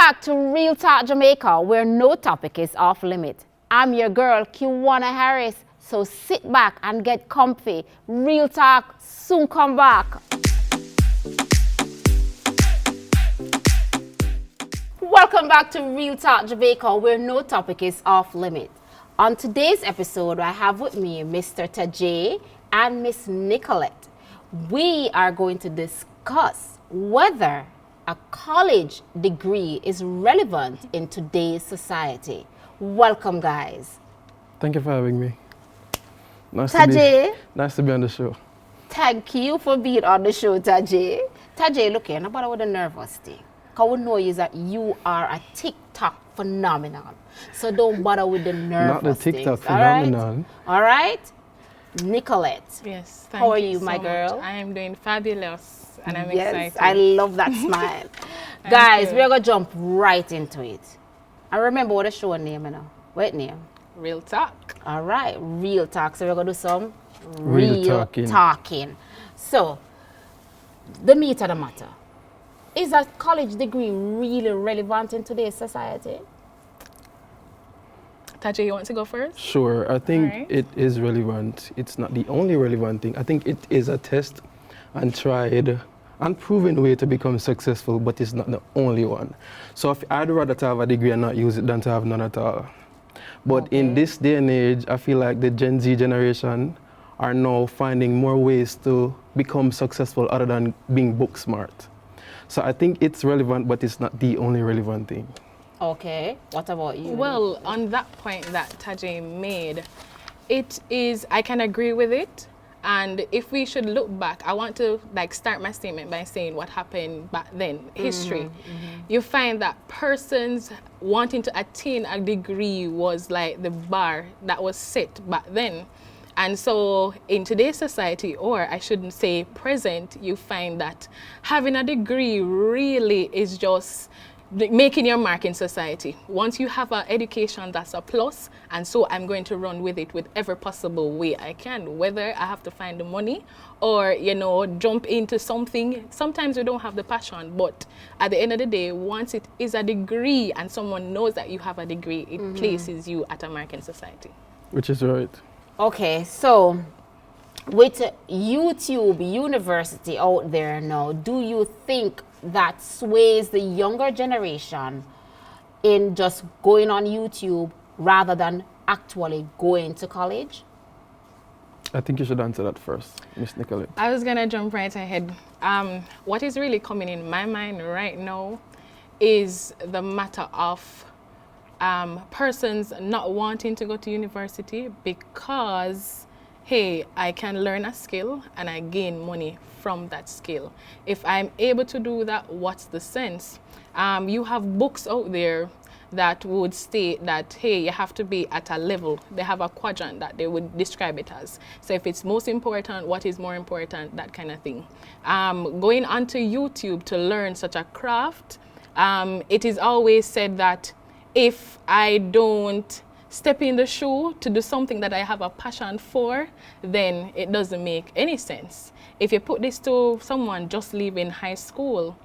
back to Real Talk Jamaica, where no topic is off limit. I'm your girl, Quanna Harris, so sit back and get comfy. Real Talk soon come back. Welcome back to Real Talk Jamaica, where no topic is off limit. On today's episode, I have with me Mr. Tajay and Miss Nicolette. We are going to discuss whether a college degree is relevant in today's society. Welcome, guys. Thank you for having me. Nice to be on the show. Thank you for being on the show, Tajay. Tajay, look here, nobody with the nervous thing. Because we know is that you are a TikTok phenomenon. So don't bother with the nervous Not the TikTok things, phenomenon. All right? Nicolette. Yes, how are you, so my girl? Much. I am doing fabulous and I'm yes, excited. I love that smile. Guys, we're going to jump right into it. I remember what the show name, you know. What name? Real Talk. All right, Real Talk. So we're going to do some real talking. So, the meat of the matter. Is a college degree really relevant in today's society? Tajay, you want to go first? Sure, I think it is relevant. It's not the only relevant thing. I think it is a test and tried and proven way to become successful, but it's not the only one. So if I'd rather to have a degree and not use it than to have none at all. But in this day and age, I feel like the Gen Z generation are now finding more ways to become successful other than being book smart. So I think it's relevant, but it's not the only relevant thing. Okay, what about you? Well, on that point that Tajay made, it is, I can agree with it. And if we should look back, I want to start my statement by saying what happened back then, history. You find that persons wanting to attain a degree was like the bar that was set back then. And so in today's society, or I shouldn't say present, you find that having a degree really is just making your mark in society. Once you have an education, that's a plus, and so I'm going to run with it with every possible way I can, whether I have to find the money or, jump into something. Sometimes we don't have the passion, but at the end of the day, once it is a degree and someone knows that you have a degree, it places you at a mark in society. Which is right. Okay, so with YouTube University out there now, do you think that sways the younger generation in just going on YouTube rather than actually going to college? I think you should answer that first, Miss Nicolette. I was going to jump right ahead. What is really coming in my mind right now is the matter of persons not wanting to go to university because, hey, I can learn a skill and I gain money from that skill. If I'm able to do that, what's the sense? You have books out there that would state that, hey, you have to be at a level. They have a quadrant that they would describe it as. So if it's most important, what is more important, that kind of thing. Going onto YouTube to learn such a craft, it is always said that if I don't step in the shoe to do something that I have a passion for, then it doesn't make any sense. If you put this to someone just leaving high school,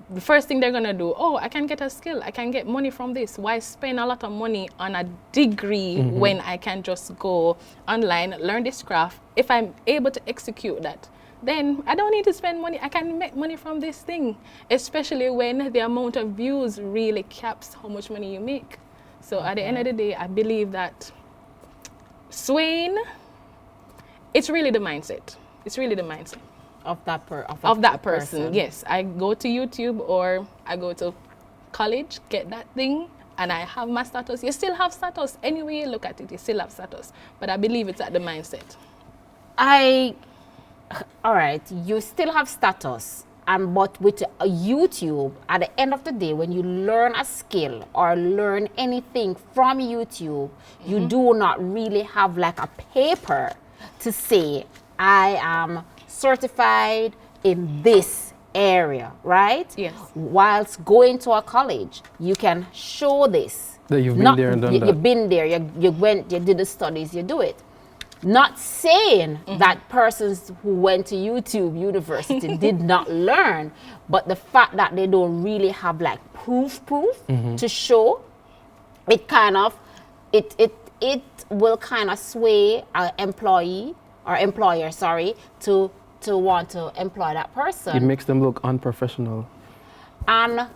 the first thing they're gonna do, oh, I can get a skill, I can get money from this. Why spend a lot of money on a degree when I can just go online, learn this craft? If I'm able to execute that, then I don't need to spend money. I can make money from this thing, especially when the amount of views really caps how much money you make. So at the end of the day, I believe that swaying, it's really the mindset. It's really the mindset. Of that person. Yes, I go to YouTube or I go to college, get that thing, and I have my status. You still have status. Any way you look at it, you still have status. But I believe it's at the mindset. All right, you still have status, but with YouTube, at the end of the day, when you learn a skill or learn anything from YouTube, you do not really have like a paper to say, I am certified in this area, right? Yes. Whilst going to a college, you can show this. That you've been there and done that. You've been there, you went, you did the studies, you do it. Not saying that persons who went to YouTube University did not learn, but the fact that they don't really have like proof to show, it kind of, it will kind of sway an employee or employer, sorry, to want to employ that person. It makes them look unprofessional. And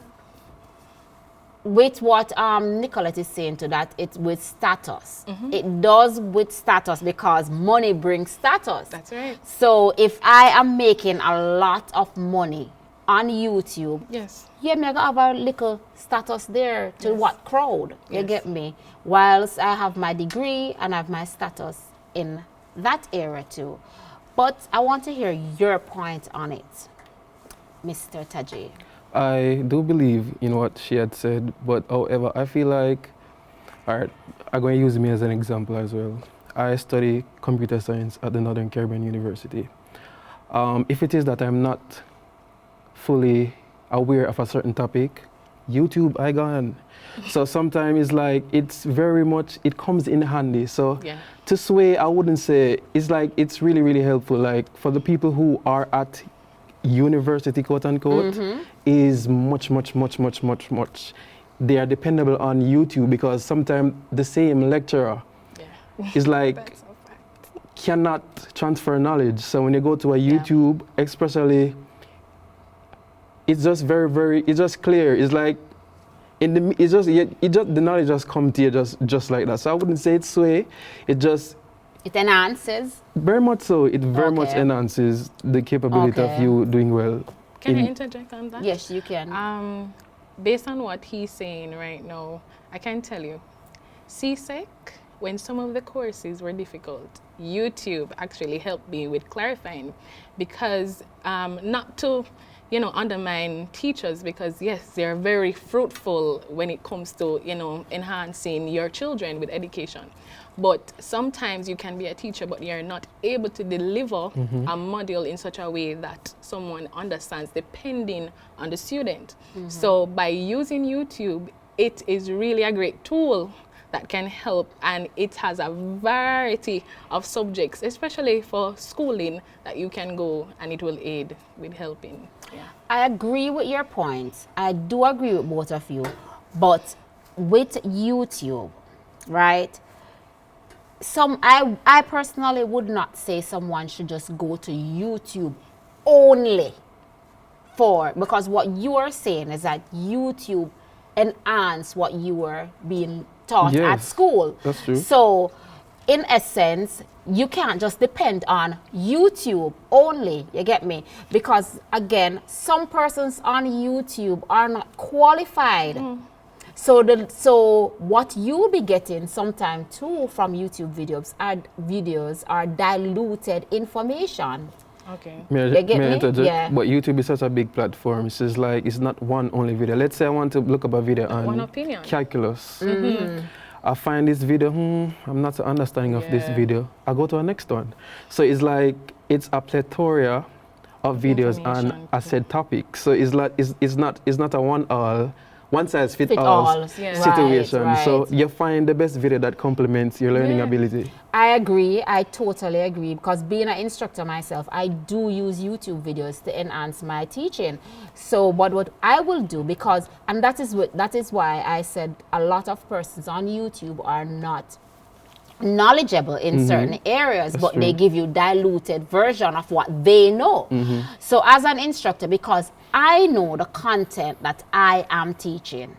with what Nicolette is saying to that, it's with status. It does with status because money brings status. That's right. So if I am making a lot of money on YouTube, Yes. yeah, me I gotta have a little status there to Yes. what crowd, you Yes. get me? Whilst I have my degree and I have my status in that area too. But I want to hear your point on it, Mr. Tajay. I do believe in what she had said, but however, I feel like, all right, I'm going to use me as an example as well. I study computer science at the Northern Caribbean University. If it is that I'm not fully aware of a certain topic, YouTube, I gone. So sometimes it's like, it's very much, it comes in handy. So Yeah. to sway, I wouldn't say, it's like, it's really, really helpful. Like for the people who are at university, quote unquote, is much. They are dependable on YouTube because sometimes the same lecturer is like, That's a fact. cannot transfer knowledge. So when you go to a YouTube, especially, it's just very, it's just clear. It's like, it's just the knowledge just comes to you just like that. So I wouldn't say it's sway. It enhances. very much so. It very much Okay. enhances the capability of Okay. you doing well. Can I interject on that? Yes, you can. Based on what he's saying right now, I can tell you, CSEC, when some of the courses were difficult, YouTube actually helped me with clarifying because not to, undermine teachers because yes, they're very fruitful when it comes to, enhancing your children with education. But sometimes you can be a teacher, but you're not able to deliver a module in such a way that someone understands depending on the student. So by using YouTube, it is really a great tool that can help, and it has a variety of subjects, especially for schooling, that you can go and it will aid with helping. Yeah. I agree with your point. I do agree with both of you. But with YouTube, right? I personally would not say someone should just go to YouTube only because what you are saying is that YouTube enhance what you were being taught at Yes, school. that's true. So in essence, you can't just depend on YouTube only, you get me? Because again, some persons on YouTube are not qualified. So what you'll be getting sometime too from YouTube videos are diluted information. Okay. May You I get me? interject? Yeah. But YouTube is such a big platform. It's just like, it's not one only video. Let's say I want to look up a video One on opinion. calculus. I find this video, I'm not so understanding of this Yeah. video. I go to the next one. So it's like, it's a plethora of videos on Information. a said topic. So it's like, it's not a one size fit Fit all all. Yeah. situation. Right, So right. you find the best video that complements your learning Yeah. ability. I agree. I totally agree because being an instructor myself, I do use YouTube videos to enhance my teaching. So, but what I will do and that is why I said a lot of persons on YouTube are not knowledgeable in certain areas, but they true. give you diluted version of what they know. So as an instructor, because I know the content that I am teaching,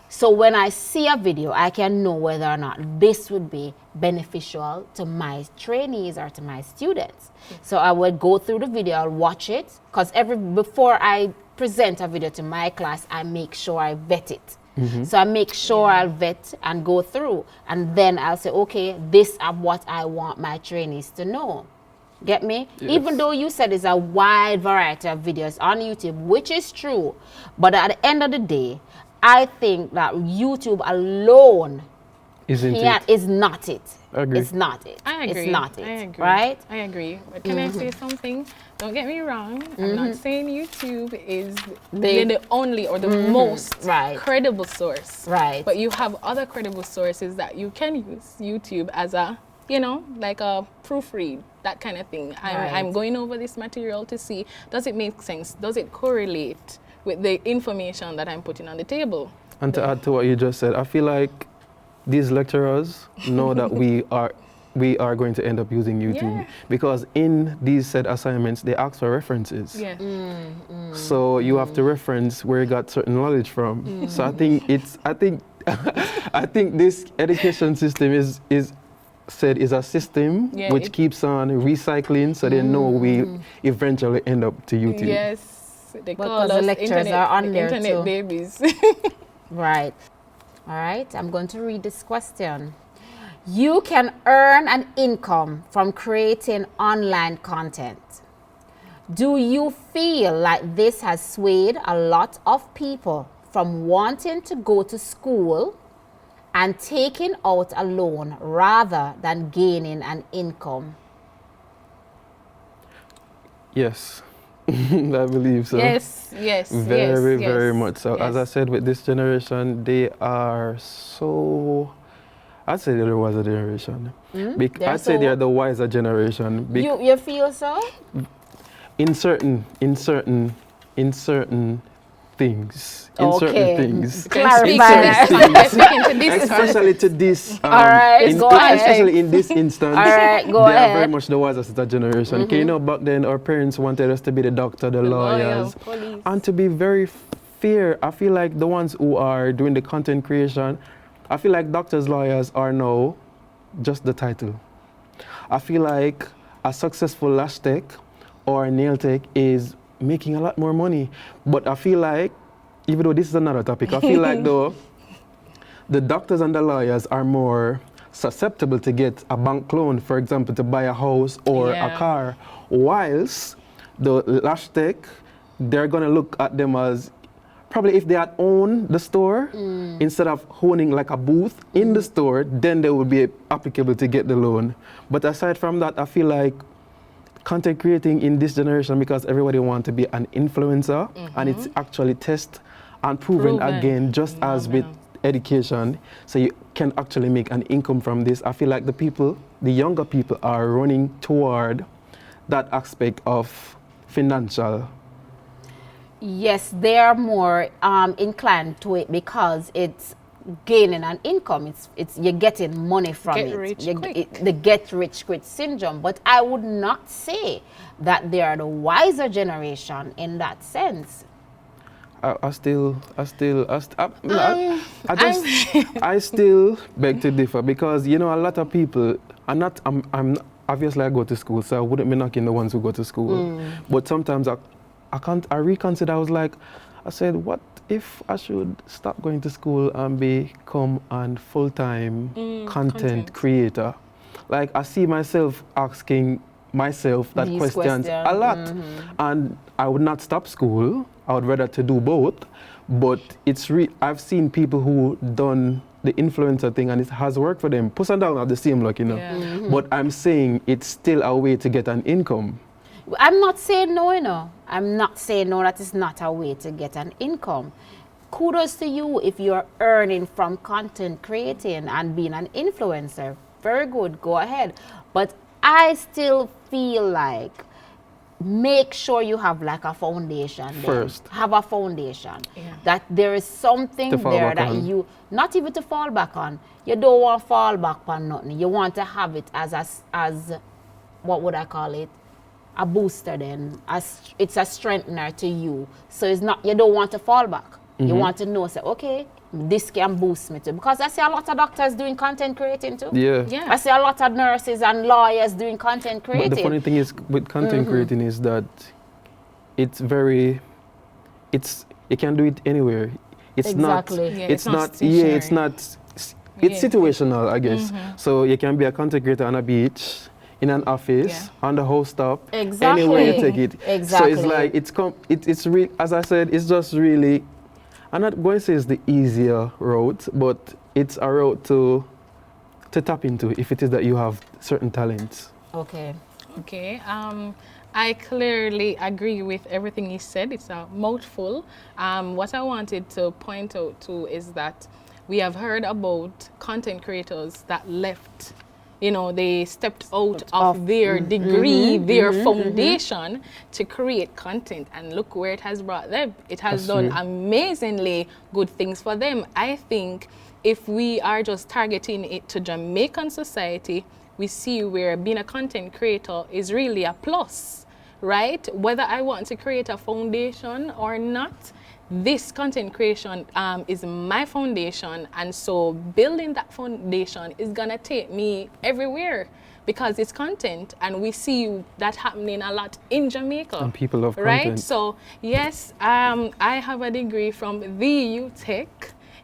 so when I see a video, I can know whether or not this would be beneficial to my trainees or to my students. So I would go through the video, I'll watch it, because before I present a video to my class, I make sure I vet it. So I make sure I'll vet and go through, and then I'll say, okay, this is what I want my trainees to know. Get me? Yes. Even though you said it's a wide variety of videos on YouTube, which is true, but at the end of the day, I think that YouTube alone Isn't it? is not it. I agree. It's not it. I agree. It's not it. I agree. Right? I agree. But can I say something? Don't get me wrong. I'm not saying YouTube is the only or the most Right. credible source. Right. But you have other credible sources that you can use YouTube as a, you know, like a proofread, that kind of thing. I'm Right. going over this material to see, does it make sense? Does it correlate with the information that I'm putting on the table? And to add to what you just said, I feel like these lecturers know that we are going to end up using YouTube Yeah. because in these said assignments they ask for references. Yeah. So you have to reference where you got certain knowledge from. So I think I think this education system is a system Yeah, which it- keeps on recycling, so they know we eventually end up to YouTube. Yes, they Because call the us lectures internet, are on there internet too. babies. Right. All right. I'm going to read this question. You can earn an income from creating online content. Do you feel like this has swayed a lot of people from wanting to go to school and taking out a loan rather than gaining an income? Yes, I believe so. Yes, yes, Very, yes, very yes, much so. As I yes. said, with this generation, they are so. I'd say they're the wiser generation. They're I'd say they're so- the wiser generation. You feel so? In certain things. In Okay. certain things. Clarify that. You're speaking to this Especially to this. All right, go ahead. Especially in this instance. All right, go they are very ahead. much the wiser sister generation. Okay, you know, back then our parents wanted us to be the doctor, the lawyers, police. and to be very fair. I feel like the ones who are doing the content creation, I feel like doctors, lawyers are now just the title. I feel like a successful lash tech or a nail tech is making a lot more money. But I feel like, even though this is another topic, I feel like though the doctors and the lawyers are more susceptible to get a bank loan, for example, to buy a house or a Yeah. car, whilst the lash tech, they're gonna look at them as probably if they had owned the store instead of owning like a booth in the store, then they would be applicable to get the loan. But aside from that, I feel like content creating in this generation, because everybody wants to be an influencer, and it's actually test and proven again, just as with education, so you can actually make an income from this. I feel like the younger people are running toward that aspect of financial. Yes, they are more inclined to it because it's gaining an income. It's you're getting money from Get it. rich You- quick. the get rich quick syndrome. But I would not say that they are the wiser generation in that sense. I still beg to differ, because you know a lot of people. I'm obviously I go to school, so I wouldn't be knocking the ones who go to school. But sometimes I reconsider. I said, what if I should stop going to school and become a full-time content creator? Like I see myself asking myself that These questions questions, a lot, and I would not stop school. I would rather to do both, but I've seen people who done the influencer thing and it has worked for them. Puss and down have the same luck, you know. Yeah. But I'm saying it's still a way to get an income. I'm not saying no, you know. I'm not saying no, that is not a way to get an income. Kudos to you if you're earning from content creating and being an influencer. Very good, go ahead. But I still feel like make sure you have like a foundation then. First. Have a foundation. Yeah. That there is something To fall there back that on. you, not even to fall back on. You don't want to fall back on nothing. You want to have it as what would I call it? A booster then. It's a strengthener to you. So it's not, you don't want to fall back. You want to know, say, okay, this can boost me too. Because I see a lot of doctors doing content creating too. Yeah. Yeah. I see a lot of nurses and lawyers doing content creating. But the funny thing is with content creating is that you can do it anywhere. It's Exactly. not. Yeah, it's it's not not. Yeah, it's stationary. not. It's Yeah. situational, I guess. So you can be a content creator on a beach, in an office, Yeah. on the whole stop, Exactly. anywhere you take it. Exactly. So it's like it's really, as I said, it's just really. I'm not going to say it's the easier route, but it's a route to tap into if it is that you have certain talents. Okay. Okay. I clearly agree with everything he said. It's a mouthful. What I wanted to point out too is that we have heard about content creators that left they stepped out of their degree, their foundation to create content, and look where it has brought them. It has done amazingly good things for them. I think if we are just targeting it to Jamaican society, we see where being a content creator is really a plus, right? Whether I want to create a foundation or not, this content creation is my foundation, and so building that foundation is gonna take me everywhere because it's content, and we see that happening a lot in Jamaica. And people love right? content. So yes, I have a degree from the UTech,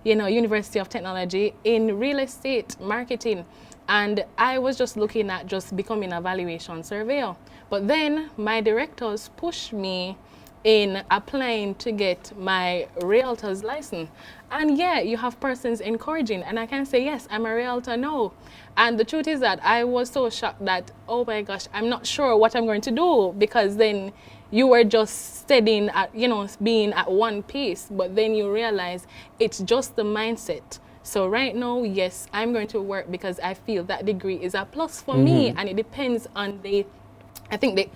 University of Technology, in real estate marketing, and I was just looking at just becoming a valuation surveyor. But then my directors pushed me in applying to get my realtor's license. And yeah, you have persons encouraging, and I can say, yes, I'm a realtor now. And the truth is that I was so shocked that, oh my gosh, I'm not sure what I'm going to do, because then you were just studying at, being at one pace, but then you realize it's just the mindset. So right now, yes, I'm going to work because I feel that degree is a plus for me, and it depends on the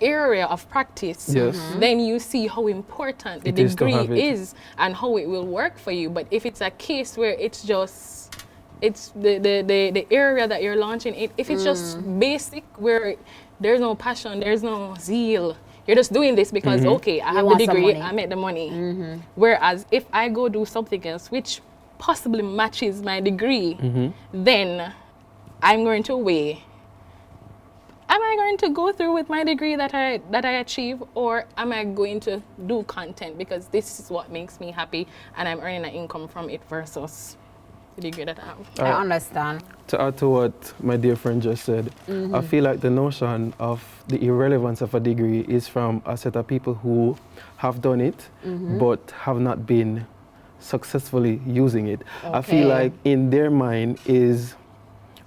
area of practice. Yes. Then you see how important the degree is and how it will work for you. But if it's a case where it's the area that you're launching, if it's just basic, where there's no passion, there's no zeal, you're just doing this because, okay, I have the degree, I made the money. Whereas if I go do something else, which possibly matches my degree, then I'm going to weigh, am I going to go through with my degree that I achieve, or am I going to do content because this is what makes me happy and I'm earning an income from it versus the degree that I have? I understand. To add to what my dear friend just said, I feel like the notion of the irrelevance of a degree is from a set of people who have done it but have not been successfully using it. Okay. I feel like in their mind is,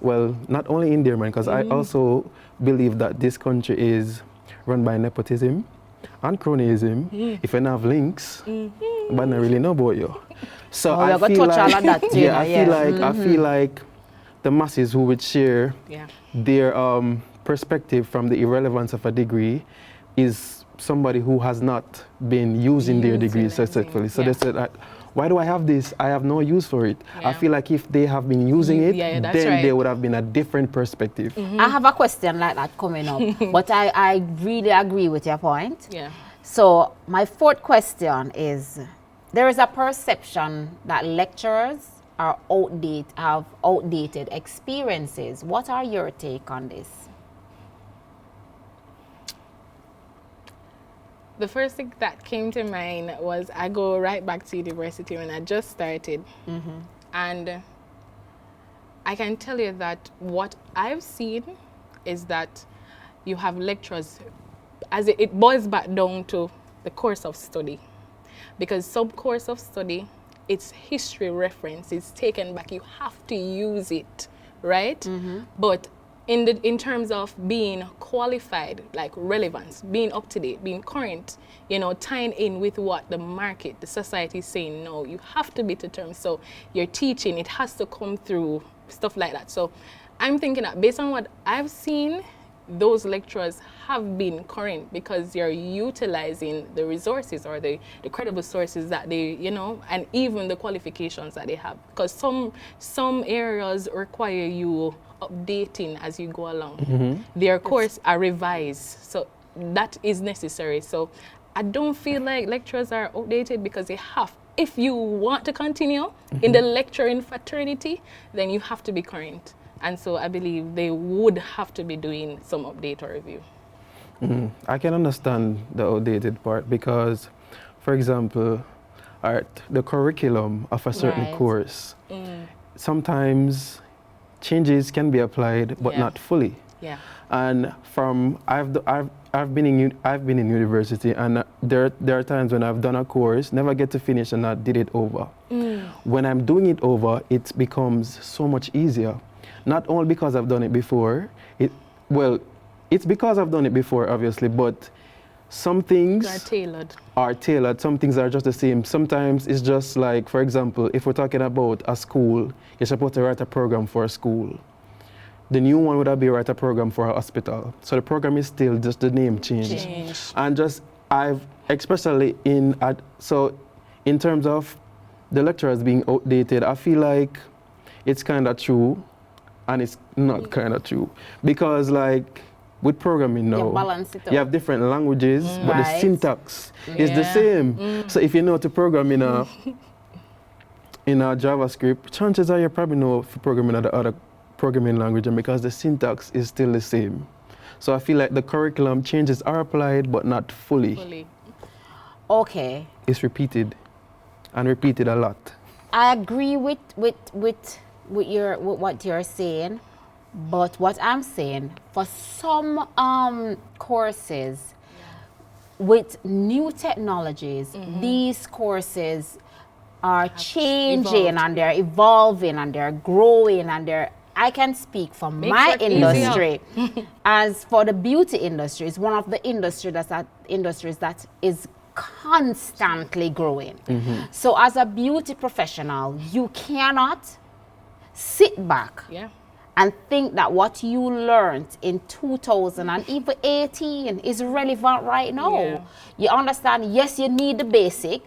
well, not only in their mind, because I also believe that this country is run by nepotism and cronyism. If you don't have links, but I really know about you. So I feel like, I feel like the masses who would share their perspective from the irrelevance of a degree is somebody who has not been using their degree successfully. So they said, like, why do I have this? I have no use for it. I feel like if they have been using it, then there would have been a different perspective. I have a question like that coming up, but I really agree with your point. Yeah. So my fourth question is, there is a perception that lecturers are have outdated experiences. What are your take on this? The first thing that came to mind was I go right back to university when I just started. And I can tell you that what I've seen is that you have lecturers, as it boils back down to the course of study. Because some course of study, it's history reference, it's taken back, you have to use it, right? But in terms of being qualified, like relevance, being up to date, being current, tying in with what the market, the society is saying, no, you have to be to terms. So your teaching, it has to come through, stuff like that. So I'm thinking that based on what I've seen, those lecturers have been current because you're utilizing the resources or the credible sources that they, and even the qualifications that they have. Because some areas require you updating as you go along. Their course are revised, so that is necessary. So I don't feel like lecturers are outdated because they have. If you want to continue in the lecturing fraternity, then you have to be current. And so I believe they would have to be doing some update or review. I can understand the outdated part because, for example, the curriculum of a certain course, sometimes changes can be applied, but not fully. Yeah. And I've been in university, and there are times when I've done a course, never get to finish, and I did it over. When I'm doing it over, it becomes so much easier. Not only because I've done it before, it's because I've done it before, obviously, but some things are tailored. Some things are just the same. Sometimes it's just like, for example, if we're talking about a school, you're supposed to write a program for a school. The new one would have been write a program for a hospital. So the program is still just the name change. And just especially in terms of the lecturers being outdated, I feel like it's kind of true and it's not kind of true. Because like with programming now, you have different languages, but the syntax is the same. So if you know how to program in a JavaScript, chances are you probably know to program in other programming language, and because the syntax is still the same. So I feel like the curriculum changes are applied, but not fully. Okay. It's repeated, and repeated a lot. I agree with what you're saying, but what I'm saying, for some courses with new technologies, these courses are changing and they're evolving and they're growing and I can speak for my industry. As for the beauty industry, it's one of the industries that is constantly growing. So as a beauty professional, you cannot sit back and think that what you learned in 2018 is relevant right now. You understand? Yes, you need the basic,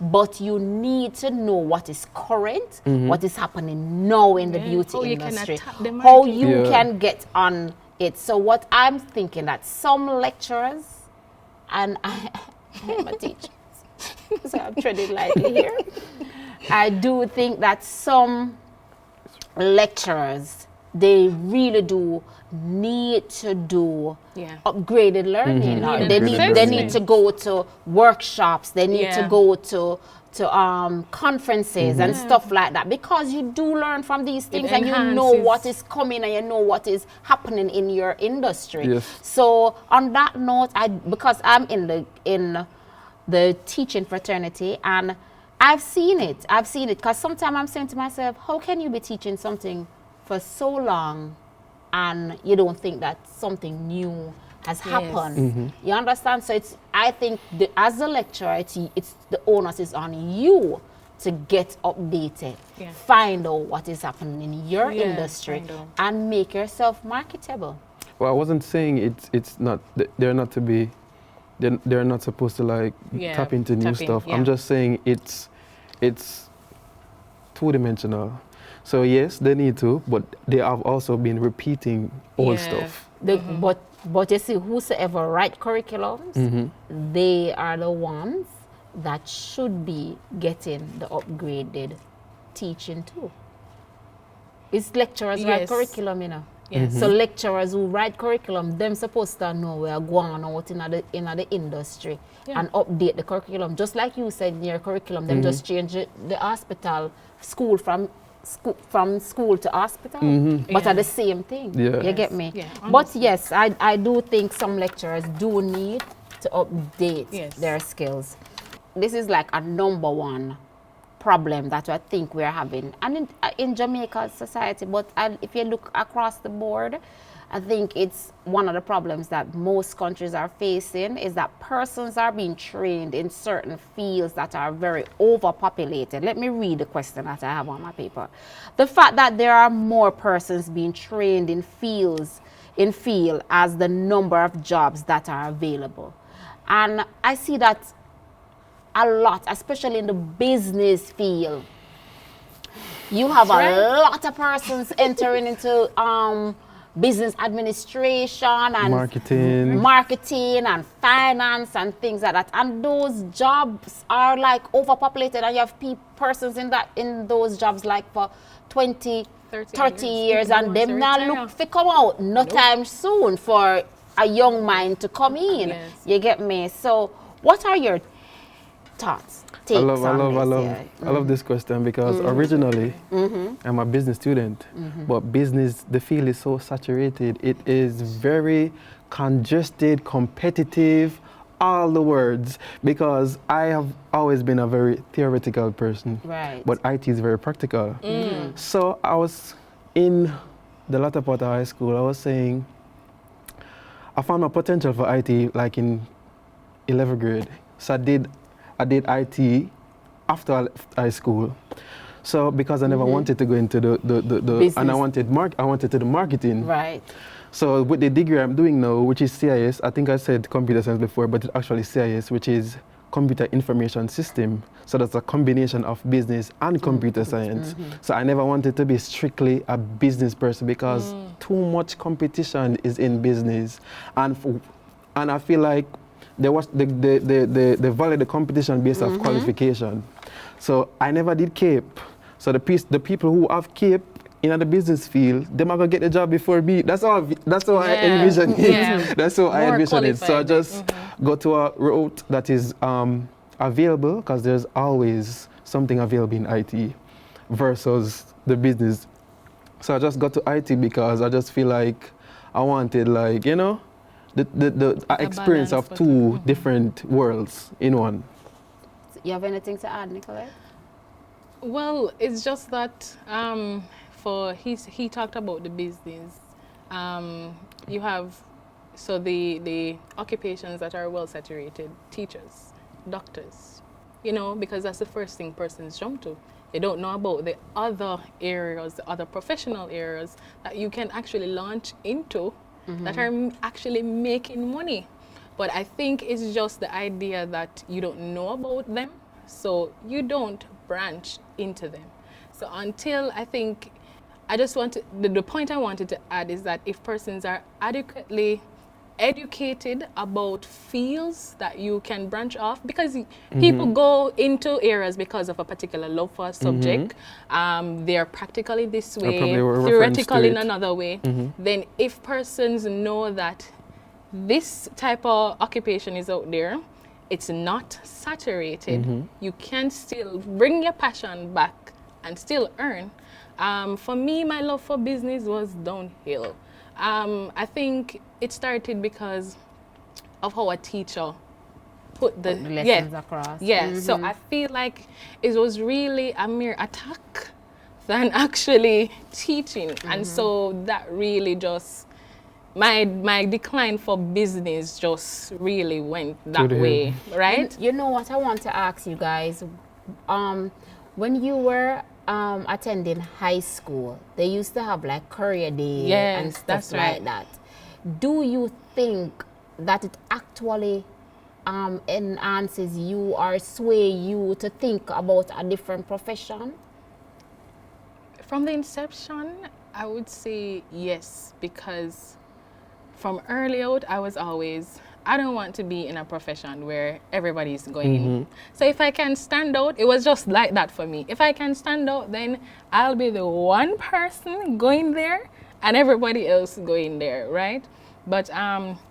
but you need to know what is current, what is happening now in the beauty industry, how you can get on it. So what I'm thinking that some lecturers, and I'm a teacher, so I'm treading lightly here. I do think that some lecturers, they really do need to do upgraded learning. They need to go to workshops. They need to go to conferences and stuff like that, because you do learn from these things and you know what is coming and you know what is happening in your industry. So on that note, because I'm in the teaching fraternity, and I've seen it because sometimes I'm saying to myself, how can you be teaching something for so long and you don't think that something new has happened? You understand? So I think as a lecturer, it's the onus is on you to get updated, find out what is happening in your industry, and make yourself marketable. Well, I wasn't saying it's not. They're not to be. They're not supposed to like tap into new stuff. I'm just saying it's two-dimensional. So yes, they need to, but they have also been repeating old stuff. But you see, whosoever write curriculums, they are the ones that should be getting the upgraded teaching too. It's lecturers write curriculum, you know. So lecturers who write curriculum, them supposed to know where going out in the industry and update the curriculum. Just like you said in your curriculum, them just change the hospital, school from school to hospital, but are the same thing. You get me? But yes, I do think some lecturers do need to update their skills. This is like a number one problem that I think we're having, and in Jamaica's society, but if you look across the board, I think it's one of the problems that most countries are facing, is that persons are being trained in certain fields that are very overpopulated. Let me read the question that I have on my paper. The fact that there are more persons being trained in field as the number of jobs that are available. And I see that a lot, especially in the business field. You have a lot of persons entering into business administration and marketing and finance and things like that. And those jobs are like overpopulated, and you have persons in those jobs like for 20, 30 years, and them not look to come out no time soon for a young mind to come in. You get me? So what are your thoughts? I love this question, because originally I'm a business student, but business, the field is so saturated. It is very congested, competitive, all the words, because I have always been a very theoretical person, but IT is very practical. So I was in the latter part of high school, I was saying I found my potential for IT like in 11th grade. So I did IT after I left high school. So because I never wanted to go into the Business. and I wanted to do marketing. Right. So with the degree I'm doing now, which is CIS, I think I said computer science before, but it's actually CIS, which is computer information system. So that's a combination of business and computer science. So I never wanted to be strictly a business person because too much competition is in business, and I feel like they value the competition based off qualification. So I never did CAPE. So the people who have CAPE in the business field, they might go get the job before me. That's how I envision it. Yeah. That's how I More envision it. So I qualified. just go to a route that is available, because there's always something available in IT versus the business. So I just got to IT because I just feel like I wanted, like, you know, the experience balance of two different worlds in one. You have anything to add, Nicolette? Well, it's just that he talked about the business. You have the occupations that are well saturated: teachers, doctors. You know, because that's the first thing persons jump to. They don't know about the other areas, the other professional areas that you can actually launch into that are actually making money. But I think it's just the idea that you don't know about them, so you don't branch into them. So until the point I wanted to add is that if persons are adequately educated about fields that you can branch off, because people go into areas because of a particular love for a subject, they're practically this way, theoretically in another way, then if persons know that this type of occupation is out there, it's not saturated, you can still bring your passion back and still earn. For me, my love for business was downhill. I think it started because of how a teacher put the lessons across. Yeah, so I feel like it was really a mere attack than actually teaching. And so that really just, my decline for business just really went that way, right? You know what I want to ask you guys? When you were attending high school, they used to have like career day and stuff that's like right. that. Do you think that it actually enhances you or sway you to think about a different profession? From the inception, I would say yes, because from early out, I was always, I don't want to be in a profession where everybody's going in. So if I can stand out, it was just like that for me. If I can stand out, then I'll be the one person going there and everybody else going there, right? But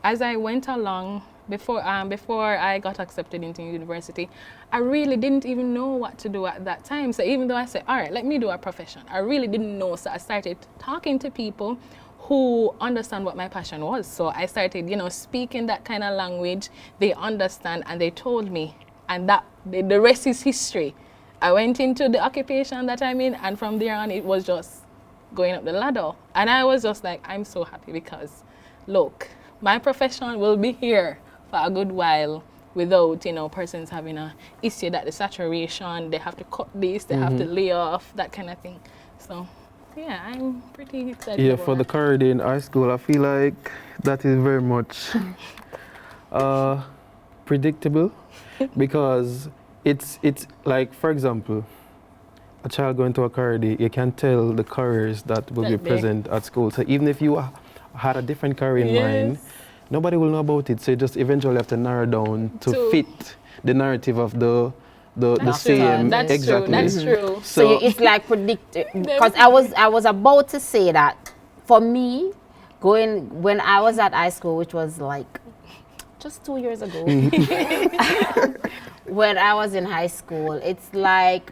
as I went along, before I got accepted into university, I really didn't even know what to do at that time. So even though I said, all right, let me do a profession, I really didn't know. So I started talking to people who understand what my passion was. So I started, speaking that kind of language. They understand and they told me, and that the rest is history. I went into the occupation that I'm in, and from there on it was just going up the ladder. And I was just like, I'm so happy because, look, my profession will be here for a good while without, persons having a issue that the saturation, they have to cut this, they have to lay off, that kind of thing. So yeah, I'm pretty excited. Yeah, about for the career day in high school, I feel like that is very much predictable because it's like, for example, a child going to a career day, you can tell the careers that will be present at school. So even if you had a different career in mind, nobody will know about it. So you just eventually have to narrow down to fit the narrative of the same. That's exactly. True. That's true. So it's like predicted, because I was about to say that for me, when I was at high school, which was like just 2 years ago, when I was in high school, it's like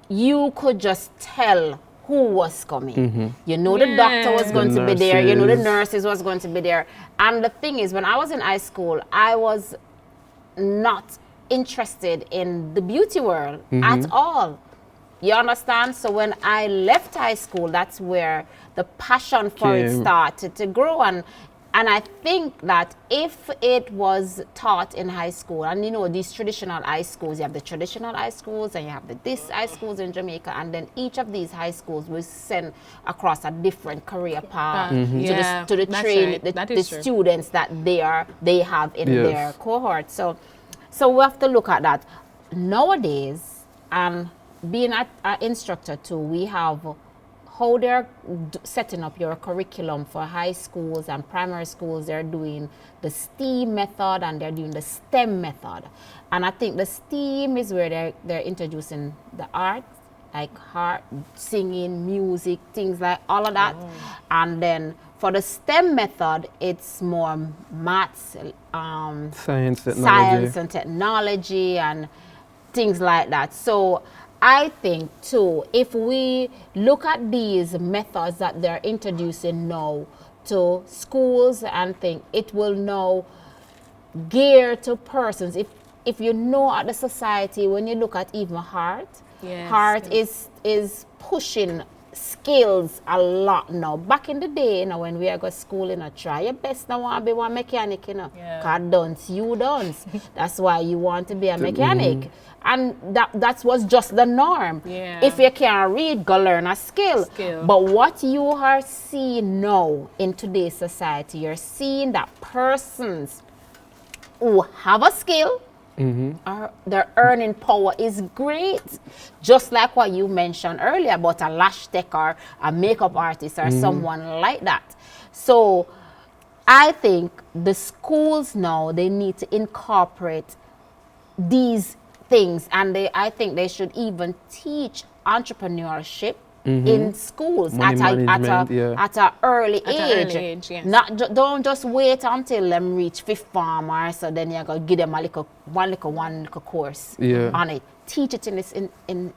you could just tell who was coming. You know the doctor was going to be there, you know the nurses was going to be there. And the thing is, when I was in high school, I was not interested in the beauty world at all. You understand? So when I left high school, that's where the passion for it started to grow. And And I think that if it was taught in high school, and you know, these traditional high schools, you have the traditional high schools and you have the this high schools in Jamaica, and then each of these high schools will send across a different career path to the train the students that they have in their cohort. So we have to look at that. Nowadays, being an instructor too, we have how they're setting up your curriculum for high schools and primary schools. They're doing the STEAM method and they're doing the STEM method. And I think the STEAM is where they're introducing the arts, like art, singing, music, things like all of that. And then for the STEM method, it's more maths, science and technology and things like that. So I think too, if we look at these methods that they're introducing now to schools and think it will now gear to persons. If you know at the society, when you look at even heart is pushing skills a lot now. Back in the day, you know, when we are go school, you know, try your best now want to be one mechanic, you know. Cause don't you don't. That's why you want to be a mechanic. And that was just the norm. If you can't read, go learn a skill. But what you are seeing now in today's society, you're seeing that persons who have a skill, their earning power is great. Just like what you mentioned earlier about a lash tech or a makeup artist or someone like that. So I think the schools now, they need to incorporate these things, and I think they should even teach entrepreneurship in schools at an early age. Don't just wait until them reach fifth form or so then you're going to give them one little course on it. Teach it in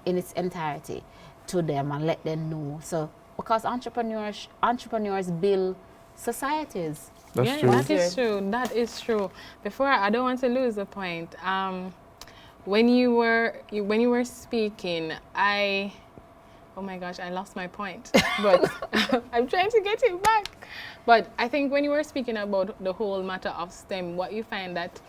its entirety to them and let them know. So because entrepreneurs build societies. That's true. That is true. Before, I don't want to lose the point. When you were speaking, oh my gosh, I lost my point, but I'm trying to get it back. But I think when you were speaking about the whole matter of STEM, what you find that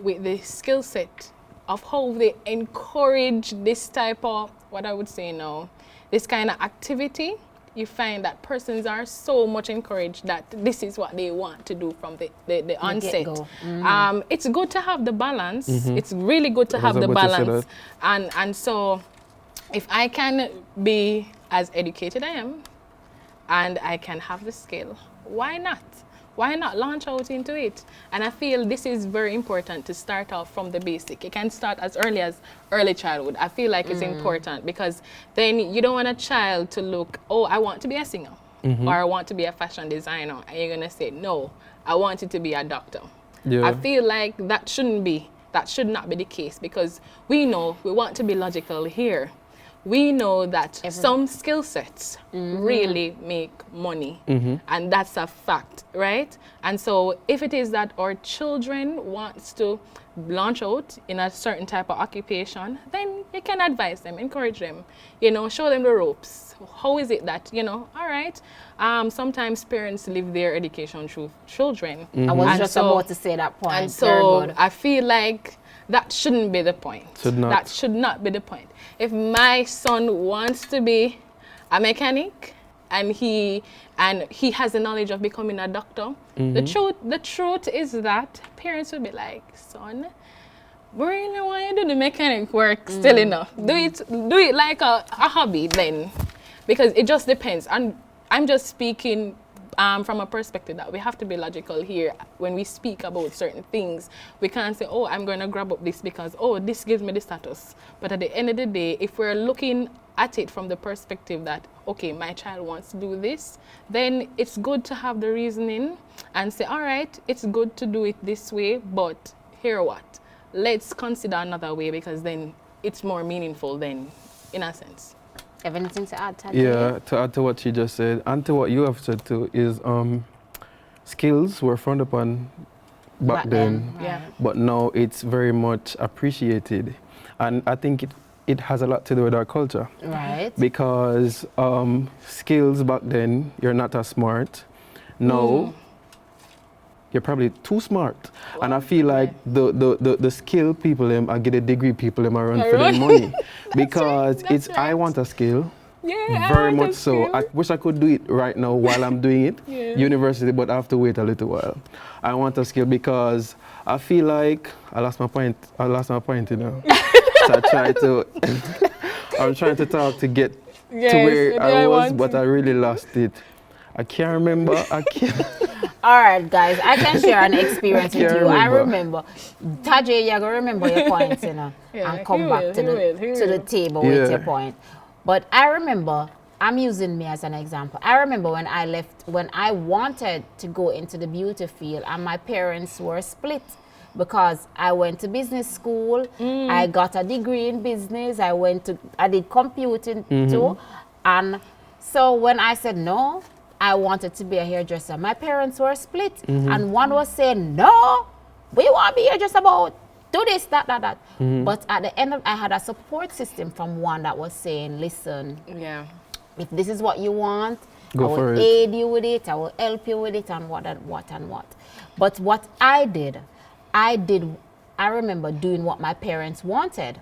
with the skill set of how they encourage this type of, what I would say now, this kind of activity, you find that persons are so much encouraged that this is what they want to do from the onset. It's good to have the balance. It's really good to have the balance. And so if I can be as educated I am and I can have the skill, why not? Why not launch out into it? And I feel this is very important to start off from the basic. It can start as early childhood. I feel like it's important because then you don't want a child to look, oh, I want to be a singer or I want to be a fashion designer. And you're going to say, no, I want you to be a doctor. I feel like that should not be the case because we know we want to be logical here. We know that some skill sets really make money, and that's a fact, right? And so if it is that our children wants to launch out in a certain type of occupation, then you can advise them, encourage them, you know, show them the ropes. How is it that, you know, all right, sometimes parents live their education through children. I was just about to say that point. And so I feel like that shouldn't be the point. That should not be the point. If my son wants to be a mechanic and he has the knowledge of becoming a doctor, the truth is that parents will be like, son, we really want you to do the mechanic work still enough. Do it like a hobby then. Because it just depends. And I'm just speaking from a perspective that we have to be logical here. When we speak about certain things, we can't say, oh, I'm going to grab up this because, oh, this gives me the status. But at the end of the day, if we're looking at it from the perspective that, okay, my child wants to do this, then it's good to have the reasoning and say, all right, it's good to do it this way, but here what? Let's consider another way because then it's more meaningful then, in a sense. Have anything to add, Tad? Yeah, to add to what she just said, and to what you have said too, is skills were frowned upon back then, but now it's very much appreciated. And I think it has a lot to do with our culture. Right. Because skills back then, you're not as smart. Now, you're probably too smart. And I feel like the skill people them, I get a degree people them are run for their money. Because That's I right. want a skill. Yeah, Very I much want a so. skill. I wish I could do it right now while I'm doing it, Yeah. university, but I have to wait a little while. I want a skill because I feel like I lost my point, you know. So I try to, I'm trying to talk to get to Yes, where I was, want but to- I really lost it. I can't remember, I can't. All right, guys, I can share an experience with can't you. I remember. remember. Tajay, you're going to remember your points, you know, Yeah, and come he back will, to he the, will, he to the will. table with your Yeah. point. But I remember, I'm using me as an example. I remember when I wanted to go into the beauty field and my parents were split because I went to business school, I got a degree in business, I did computing too. And so when I said no, I wanted to be a hairdresser, my parents were split. And one was saying, no, we want to be hairdresser about do this, that. But at the end I had a support system from one that was saying, listen, Yeah. if this is what you want, Go I for will it. aid you with it, I will help you with it, and what. But what I did, I remember doing what my parents wanted.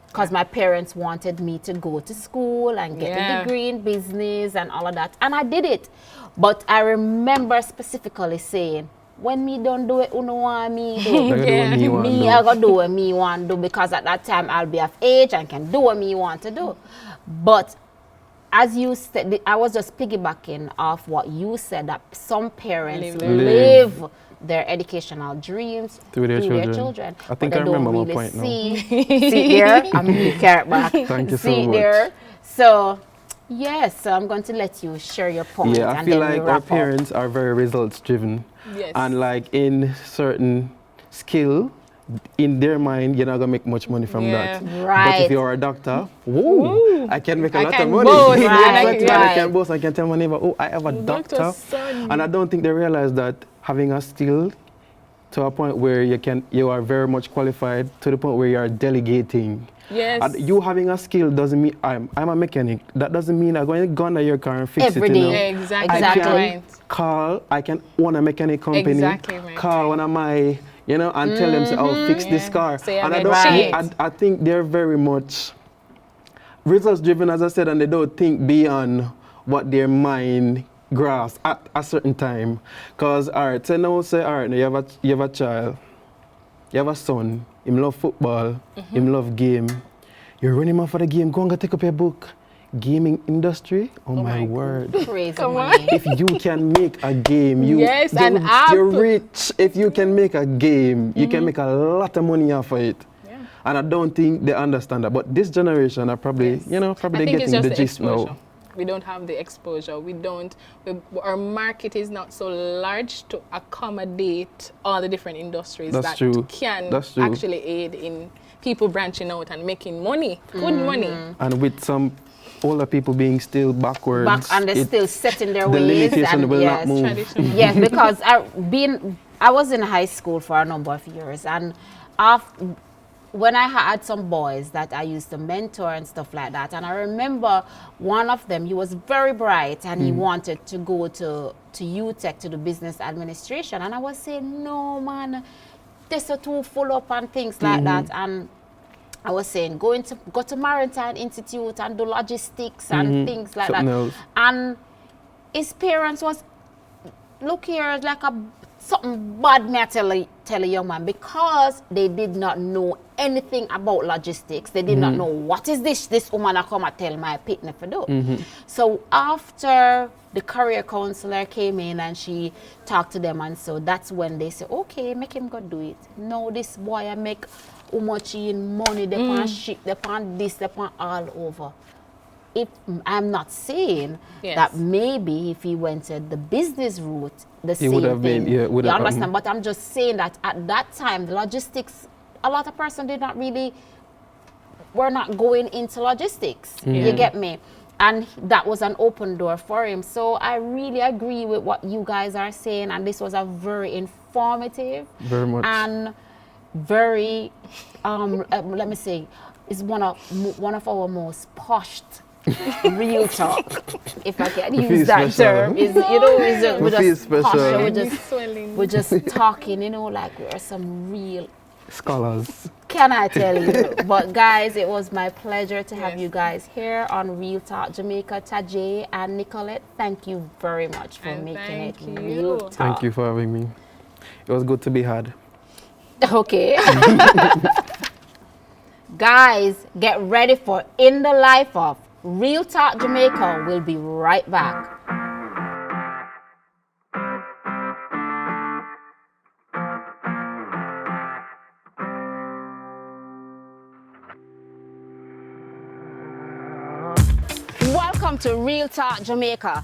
Because my parents wanted me to go to school and get Yeah. a degree in business and all of that. And I did it. But I remember specifically saying, when me don't do it, you know what me do. Like I do what me want Me, do. I gotta do what me want to do because at that time I'll be of age and can do what me want to do. But as you said, I was just piggybacking off what you said that some parents live their educational dreams Through their children. I but think they I remember don't my really point now. see there. I'm really carrot back. Thank you so See much. there. So yes, so I'm going to let you share your point. Yeah, I and feel then we like our wrap up. parents are very results driven. Yes. And like in certain skill, in their mind, you're not gonna make much money from Yeah. that. But Right. if you're a doctor, woo, I can make a I lot can of money. boast, right, Exactly, I right. can boast. I can tell my neighbor, oh, I have a Doctor's doctor. son. And I don't think they realize that having a skill to a point where you are very much qualified to the point where you are delegating. Yes. And you having a skill doesn't mean I'm a mechanic. That doesn't mean I'm going to go under your car and fix Every it. You know? day. Exactly. I Exactly. can Right. call, I can own a mechanic company, Exactly, my call one of my, you know, and tell them, say, oh, fix this Yeah. car. Say and I I get don't, shit. I think they're very much results driven, as I said, and they don't think beyond what their mind grasps at a certain time. Because, all right, so now say, all right, now you have a child, you have a son, him love football, him love game. You run him off for the game, go and go take up your book. Gaming industry, oh my my word. Crazy Come on. money. If you can make a game, Yes, an app. you're rich. If you can make a game, you can make a lot of money off of it. Yeah. And I don't think they understand that. But this generation are probably, Yes. you know, probably I think it's getting just the the gist exposure. now. We don't have the exposure. Our market is not so large to accommodate all the different industries That's that true. can That's true. actually aid in people branching out and making money, good money. And with some older people being still backwards, Back and they're still set in their the ways. limitation and will yes, not move. Traditional. Yes, because I was in high school for a number of years, and when I had some boys that I used to mentor and stuff like that, and I remember one of them, he was very bright and he wanted to go to UTech to do business administration, and I was saying, no man, this are too full up and things like that, and I was saying go to Maritime Institute and do logistics and things like Something that. else. And his parents was, look here, like something bad me I tell a young man, because they did not know anything about logistics. They did not know what is this woman I come and tell my pitney for do. So after the career counselor came in and she talked to them, and so that's when they said, okay, make him go do it. No, this boy I make how much in money, they pan ship, they pan this, they pan all over. If I'm not saying Yes. that maybe if he went to the business route, the same would have thing. been, yeah, would you have understand? happened. But I'm just saying that at that time, the logistics, a lot of person did not really, were not going into logistics. You get me? And that was an open door for him. So I really agree with what you guys are saying, and this was a very informative Very much. and very, let me say, is one of our most posh Real talk. If I can We use feel that special. term, is you know, is just, We we're feel just special. posh, Swelling. we're just talking, you know, like we're some real. Scholars. Can I tell you? But guys, it was my pleasure to have Yes. you guys here on Real Talk Jamaica. Tajay and Nicolette, thank you very much for And making it thank real you. talk. Thank you for having me. It was good to be had. Okay. Guys, get ready for In the Life of Real Talk Jamaica. We'll be right back. Welcome to Real Talk Jamaica.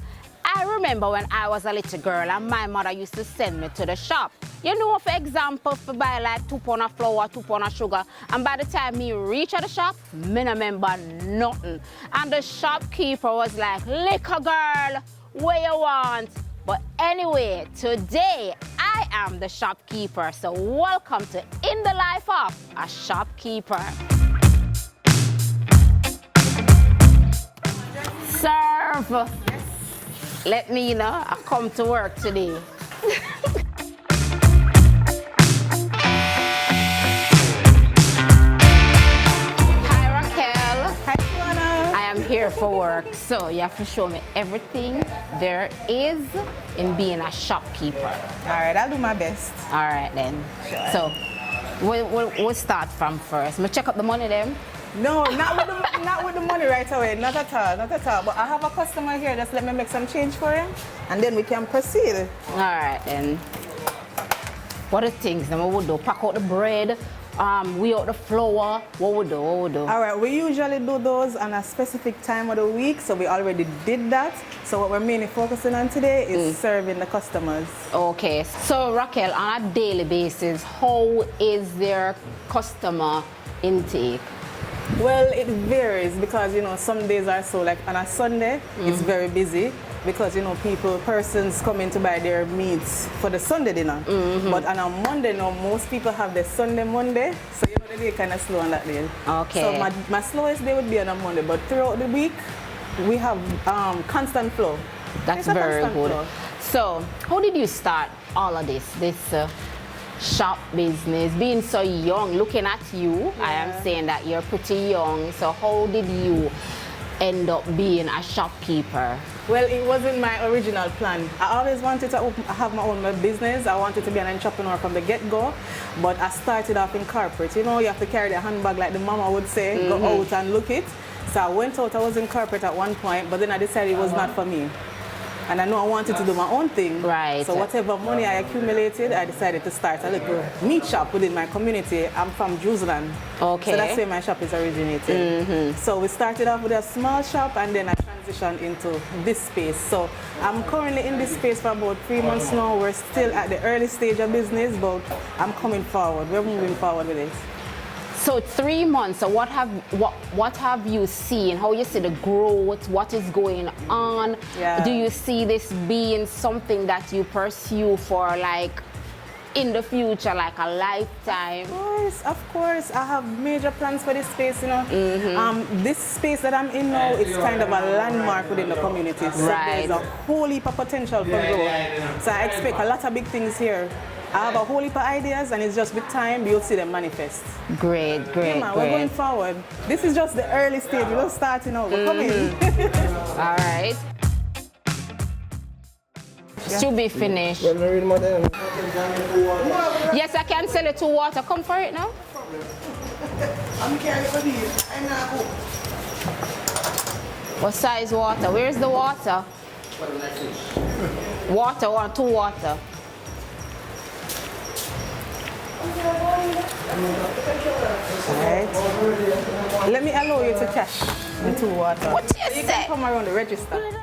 I remember when I was a little girl and my mother used to send me to the shop. You know, for example, to buy like 2 pounds of flour, 2 pounds of sugar, and by the time me reach at the shop, me no remember nothing. And the shopkeeper was like, "Liquor girl, what you want?" But anyway, today I am the shopkeeper. So welcome to In the Life of a Shopkeeper. Serve. Let me know I come to work today. Hi Raquel. Hi, Quanna. I am here for work, so you have to show me everything there is in being a shopkeeper. All right, I'll do my best. All right then. So we'll start from first. Me check up the money then. No, not with the money right away. Not at all, not at all. But I have a customer here. Just let me make some change for him, and then we can proceed. All right then. What are the things that we would do? Pack out the bread, we out the flour. What would do? All right, we usually do those on a specific time of the week, so we already did that. So what we're mainly focusing on today is serving the customers. Okay. So Raquel, on a daily basis, how is their customer intake? Well, it varies because, you know, some days are so, like on a Sunday, it's very busy because, you know, persons come in to buy their meats for the Sunday dinner. But on a Monday, now, most people have the Sunday, Monday, so, you know, the day kind of slow on that day. Okay. So my slowest day would be on a Monday, but throughout the week, we have constant flow. That's It's a very constant good. flow. So, how did you start all of this shop business? Being so young, looking at you, I am saying that you're pretty young. So, how did you end up being a shopkeeper? Well, it wasn't my original plan. I always wanted to have my own business. I wanted to be an entrepreneur from the get-go, but I started off in corporate. You know, you have to carry the handbag like the mama would say, go out and look it. So I went out, I was in corporate at one point, but then I decided it was not for me. And I know I wanted to do my own thing. Right. So whatever money I accumulated, I decided to start a little meat shop within my community. I'm from Jerusalem. Okay. So that's where my shop is originated. So we started off with a small shop and then I transitioned into this space. So I'm currently in this space for about 3 months now. We're still at the early stage of business, but I'm coming forward. We're moving forward with it. So 3 months. So what have you seen? How you see the growth? What is going on? Yeah. Do you see this being something that you pursue for like in the future, like a lifetime? Of course. I have major plans for this space, you know. This space that I'm in now is kind of a landmark within the community. So Right. there's a whole heap of potential for growth. So I expect a lot of big things here. I have a whole heap of ideas and it's just with time you'll see them manifest. Great, Yeah, man, we're going forward. This is just the early stage. We're just starting out. We're coming. All right. To be finished. Yes, I can sell it to water. Come for it now. What size water? Where's the water? Water, 2 water. Alright. Let me allow you to cash into water. What you You say? can come around the register.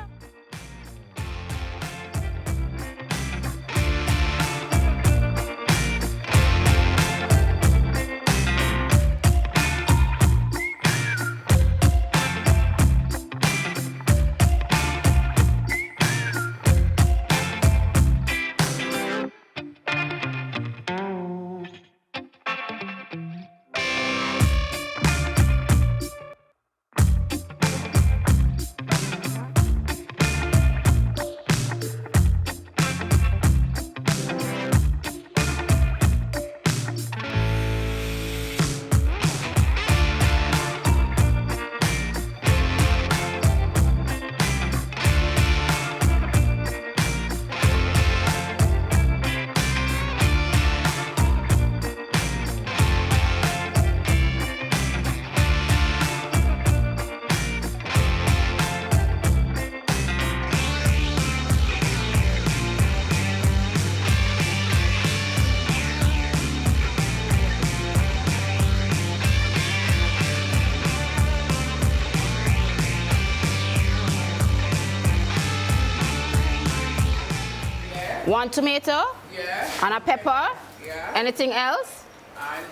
1 tomato? Yeah. And a pepper? Yeah. Anything else? And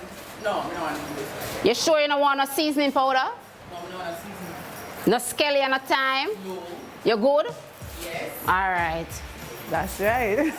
no, we don't want to do this. You sure you don't want a seasoning powder? No, we don't want to season. No skelly and a thyme? No. You good? Yes. All right. That's right.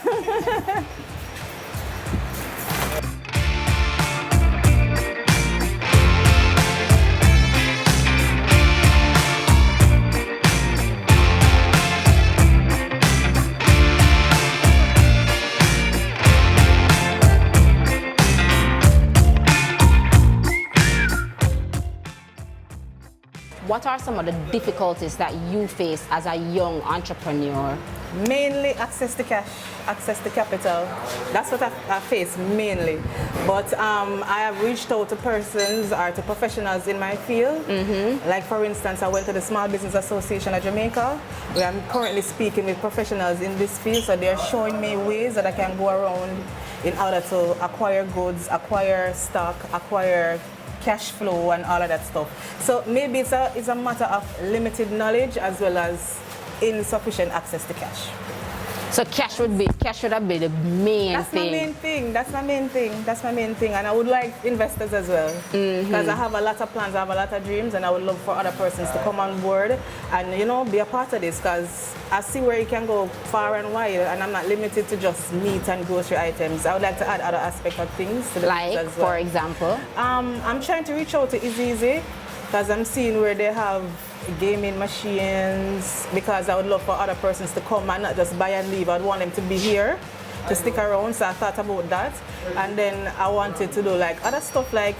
What are some of the difficulties that you face as a young entrepreneur? Mainly access to cash, access to capital. That's what I face mainly. But I have reached out to persons or to professionals in my field. Like for instance, I went to the Small Business Association of Jamaica, where I'm currently speaking with professionals in this field. So they're showing me ways that I can go around in order to acquire goods, acquire stock, acquire cash flow and all of that stuff. So maybe it's a matter of limited knowledge as well as insufficient access to cash. So cash would have been the main That's thing. my main thing. That's my main thing. That's my main thing. And I would like investors as well. Because I have a lot of plans, I have a lot of dreams, and I would love for other persons to come on board and, you know, be a part of this. Because I see where you can go far and wide, and I'm not limited to just meat and grocery items. I would like to add other aspects of things to the Like, business as well. for example? I'm trying to reach out to Easy because I'm seeing where they have gaming machines, because I would love for other persons to come and not just buy and leave. I'd want them to be here, to stick around, so I thought about that. And then I wanted to do like other stuff, like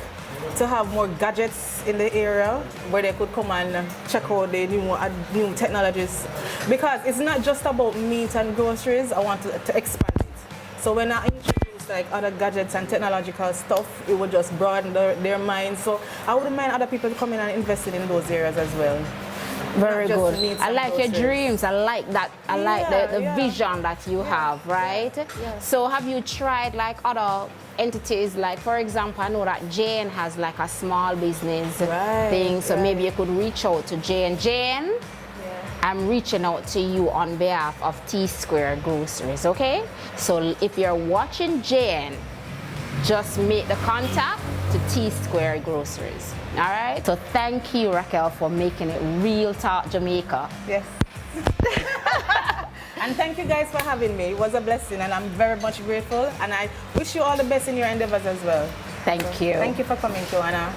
to have more gadgets in the area where they could come and check out the new technologies. Because it's not just about meat and groceries, I want to expand it. So when I introduce like other gadgets and technological stuff, it would just broaden their minds. So I wouldn't mind other people coming and investing in those areas as well. Very Not just good. meats I and like your groceries. dreams. I like that. I like the Yeah. vision that you have, right? Yeah. So have you tried like other entities? Like for example, I know that Jane has like a small business Right, thing. So right. maybe you could reach out to Jane. Jane, I'm reaching out to you on behalf of T Square Groceries, okay? So if you're watching Jane, just make the contact to T Square Groceries. All right? So thank you, Raquel, for making it Real Talk Jamaica. Yes. And thank you guys for having me. It was a blessing and I'm very much grateful. And I wish you all the best in your endeavors as well. Thank you. Thank you for coming, Quanna.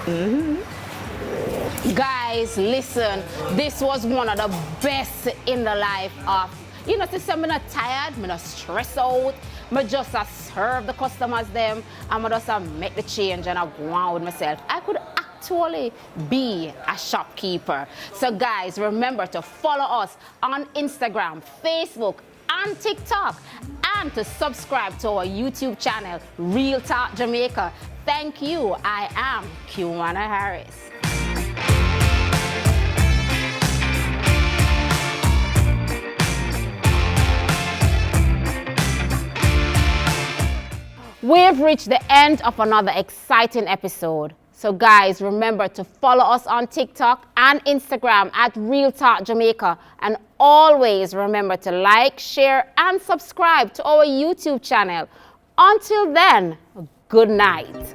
Guys, listen, this was one of the best in the life of, you know, to say I'm not tired, I'm not stressed out, I just serve the customers them, and I just make the change and I go on with myself. I could actually be a shopkeeper. So guys, remember to follow us on Instagram, Facebook, and TikTok, and to subscribe to our YouTube channel, Real Talk Jamaica. Thank you. I am Quanna Harris. We've reached the end of another exciting episode. So guys, remember to follow us on TikTok and Instagram at Real Talk Jamaica. And always remember to like, share, and subscribe to our YouTube channel. Until then, good night.